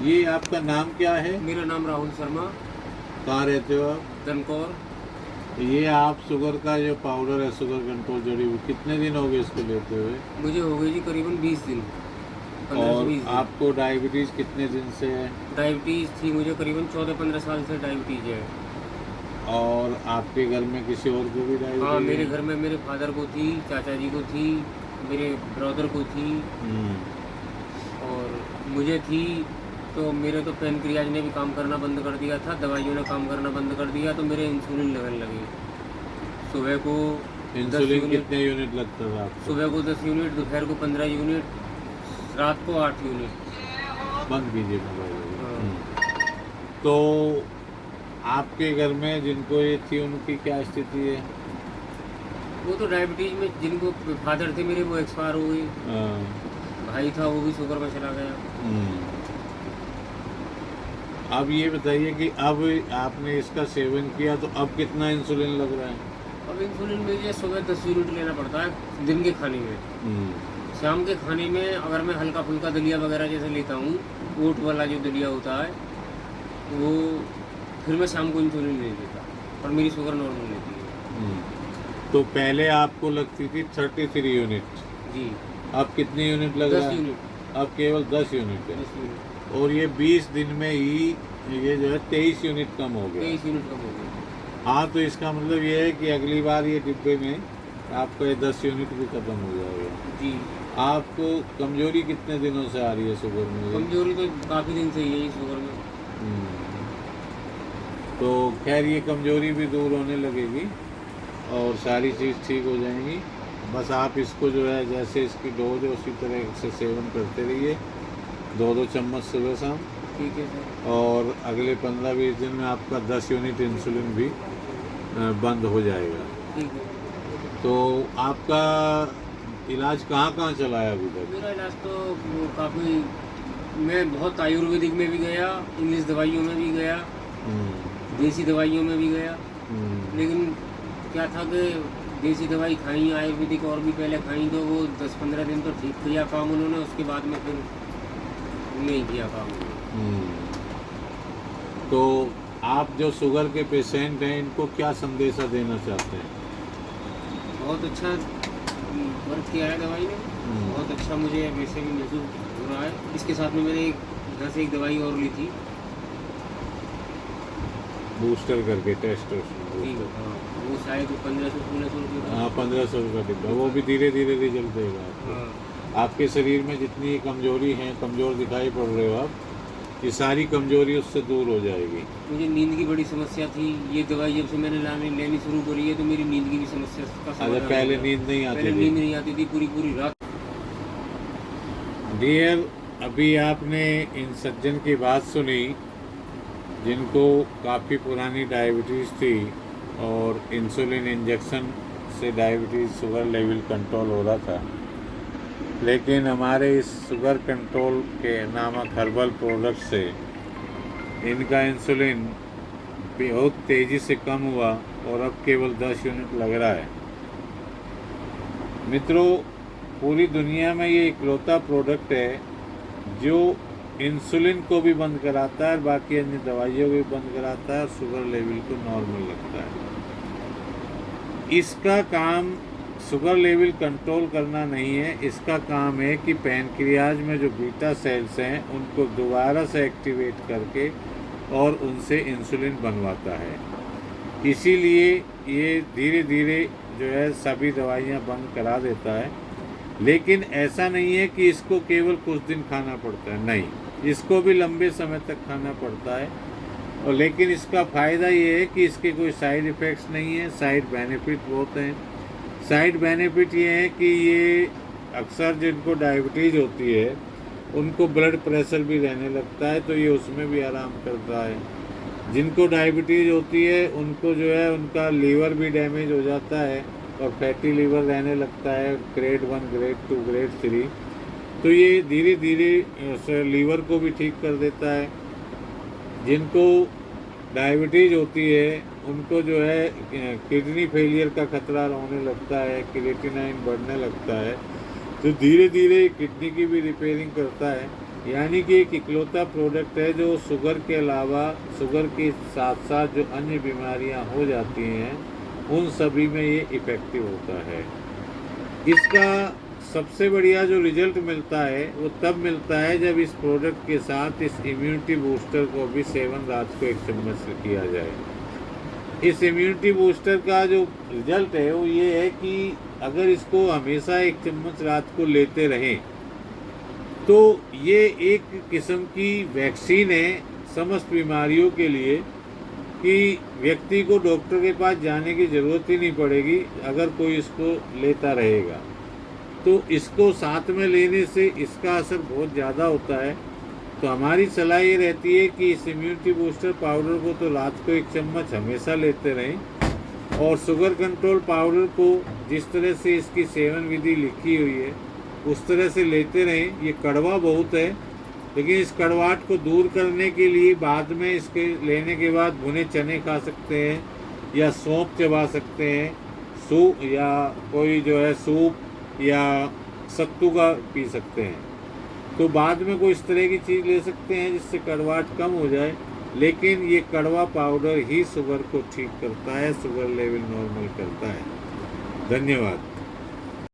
ये आपका नाम क्या है? मेरा नाम राहुल शर्मा। कहाँ रहते हो आप? दनकौर। ये आप शुगर का जो पाउडर है, शुगर कंट्रोल जड़ी, वो कितने दिन हो गए इसको लेते हुए? मुझे हो गई जी करीबन 20 दिन, 15 से और 20 दिन। आपको डायबिटीज़ कितने दिन से है? डायबिटीज़ थी मुझे करीबन 14-15 साल से डायबिटीज़ है। और आपके घर में किसी और को भी हाँ, डायबिटीज़ मेरे है? घर में मेरे फादर को थी, चाचा जी को थी, मेरे ब्रदर को थी हम्म, और मुझे थी। तो मेरे तो पेनक्रियाज ने भी काम करना बंद कर दिया था, दवाइयों ने काम करना बंद कर दिया, तो मेरे इंसुलिन लगने लगे। सुबह को 10 इंसुलिन यूनिट, कितने यूनिट लगता था आपको? सुबह को 10 यूनिट, दोपहर को 15 यूनिट, रात को 8 यूनिट। बंद कीजिए मोबाइल। हाँ। तो आपके घर में जिनको ये थी उनकी क्या स्थिति है? वो तो डायबिटीज़ में जिनको फादर थे मेरे, वो एक्सपायर हो गए। हाँ, भाई था वो भी शुगर में चला गया। हम्म। अब ये बताइए कि अब आपने इसका सेवन किया तो अब कितना इंसुलिन लग रहा है? अब इंसुलिन मुझे सुबह 10 यूनिट लेना पड़ता है दिन के खाने में। हम्म, शाम के खाने में अगर मैं हल्का फुल्का दलिया वगैरह जैसे लेता हूँ, ओट वाला जो दलिया होता है, वो फिर मैं शाम को इंसुलिन नहीं लेता और मेरी शुगर नॉर्मल रहती है। तो पहले आपको लगती थी 33 यूनिट, जी। अब कितनी यूनिट लग रहा 10 है? यूनिट। अब केवल 10 यूनिट है। 10 यूनिट। और ये 20 दिन में ही ये जो है 23 यूनिट कम हो गया। 23 यूनिट कम हो गई। हाँ, तो इसका मतलब ये है कि अगली बार ये डिब्बे में आपका ये 10 यूनिट भी खत्म हो जाएगा। जी। आपको कमजोरी कितने दिनों से आ रही है शुगर में? कमजोरी तो काफ़ी दिन से ही है शुगर में। हम्म, तो खैर ये कमजोरी भी दूर होने लगेगी और सारी चीज़ ठीक हो जाएंगी। बस आप इसको जो है जैसे इसकी डोज है उसी तरह से सेवन करते रहिए, 2-2 चम्मच सुबह शाम। ठीक है सर। और अगले 15-20 दिन में आपका 10 यूनिट इंसुलिन भी बंद हो जाएगा। ठीक है। तो आपका इलाज कहाँ कहाँ चला है अभी तक? मेरा इलाज तो काफ़ी, मैं बहुत आयुर्वेदिक में भी गया, इंग्लिश दवाइयों में भी गया, हम्म, देसी दवाइयों में भी गया। हम्म, लेकिन क्या था कि देसी दवाई खाई, आयुर्वेदिक और भी पहले खाई, तो वो 10-15 दिन तो ठीक किया काम उन्होंने, उसके बाद में फिर नहीं किया काम उन्होंने। हम्म। तो आप जो शुगर के पेशेंट हैं इनको क्या संदेशा देना चाहते हैं? बहुत अच्छा वर्क किया है दवाई ने, बहुत अच्छा मुझे वैसे भी महसूस हो रहा है। इसके साथ में मैंने घर से एक दवाई और ली थी। बूस्टर करके टेस्ट ठीक है। हाँ, वो शायद 1500-1600 रुपये का। हाँ, 1500 का डिब्बा, वो भी धीरे धीरे रिजल्ट देगा आपको। हाँ। आपके शरीर में जितनी कमजोरी है, कमजोर दिखाई पड़ रहे हो आप, ये सारी कमजोरी उससे दूर हो जाएगी। मुझे नींद की बड़ी समस्या थी। ये दवाई जब से मैंने लेनी शुरू करी है तो मेरी नींद की भी समस्या का अच्छा, समाधान पहले हो गया। नींद नहीं आती पहले थी? नींद नहीं आती थी, पूरी पूरी रात। डियर, अभी आपने इन सज्जन की बात सुनी जिनको काफ़ी पुरानी डायबिटीज़ थी और इंसुलिन इंजेक्शन से डायबिटीज़ शुगर लेवल कंट्रोल हो रहा था। लेकिन हमारे इस शुगर कंट्रोल के नामक हर्बल प्रोडक्ट से इनका इंसुलिन बहुत तेज़ी से कम हुआ और अब केवल 10 यूनिट लग रहा है। मित्रों, पूरी दुनिया में ये इकलौता प्रोडक्ट है जो इंसुलिन को भी बंद कराता है और बाकी अन्य दवाइयों को भी बंद कराता है और शुगर लेवल को नॉर्मल रखता है। इसका काम शुगर लेवल कंट्रोल करना नहीं है, इसका काम है कि पैनक्रियाज में जो बीटा सेल्स हैं उनको दोबारा से एक्टिवेट करके और उनसे इंसुलिन बनवाता है। इसीलिए ये धीरे धीरे जो है सभी दवाइयाँ बंद करा देता है। लेकिन ऐसा नहीं है कि इसको केवल कुछ दिन खाना पड़ता है, नहीं, इसको भी लंबे समय तक खाना पड़ता है। और लेकिन इसका फ़ायदा ये है कि इसके कोई साइड इफ़ेक्ट्स नहीं है, साइड बेनिफिट बहुत हैं। साइड बेनिफिट ये है कि ये अक्सर जिनको डायबिटीज़ होती है उनको ब्लड प्रेशर भी रहने लगता है, तो ये उसमें भी आराम करता है। जिनको डायबिटीज़ होती है उनको जो है उनका लीवर भी डैमेज हो जाता है और फैटी लीवर रहने लगता है, ग्रेड 1, ग्रेड 2, ग्रेड 3। तो ये धीरे धीरे लीवर को भी ठीक कर देता है। जिनको डायबिटीज़ होती है उनको जो है किडनी फेलियर का खतरा होने लगता है, क्रिएटिनिन बढ़ने लगता है, तो धीरे धीरे किडनी की भी रिपेयरिंग करता है यानी कि एक इकलौता प्रोडक्ट है जो शुगर के अलावा, शुगर के साथ साथ जो अन्य बीमारियां हो जाती हैं उन सभी में ये इफ़ेक्टिव होता है। इसका सबसे बढ़िया जो रिजल्ट मिलता है वो तब मिलता है जब इस प्रोडक्ट के साथ इस इम्यूनिटी बूस्टर को भी सेवन रात को 1 चम्मच से किया जाए। इस इम्यूनिटी बूस्टर का जो रिजल्ट है वो ये है कि अगर इसको हमेशा 1 चम्मच रात को लेते रहें तो ये एक किस्म की वैक्सीन है समस्त बीमारियों के लिए, कि व्यक्ति को डॉक्टर के पास जाने की ज़रूरत ही नहीं पड़ेगी अगर कोई इसको लेता रहेगा। तो इसको साथ में लेने से इसका असर बहुत ज़्यादा होता है। तो हमारी सलाह ये रहती है कि इस इम्यूनिटी बूस्टर पाउडर को तो रात को 1 चम्मच हमेशा लेते रहें, और शुगर कंट्रोल पाउडर को जिस तरह से इसकी सेवन विधि लिखी हुई है उस तरह से लेते रहें। ये कड़वा बहुत है, लेकिन इस कड़वाहट को दूर करने के लिए बाद में इसके लेने के बाद भुने चने खा सकते हैं या सौंफ चबा सकते हैं, सूप या कोई जो है सूप या सत्तू का पी सकते हैं। तो बाद में कोई इस तरह की चीज़ ले सकते हैं जिससे कड़वाहट कम हो जाए, लेकिन ये कड़वा पाउडर ही शुगर को ठीक करता है, शुगर लेवल नॉर्मल करता है। धन्यवाद।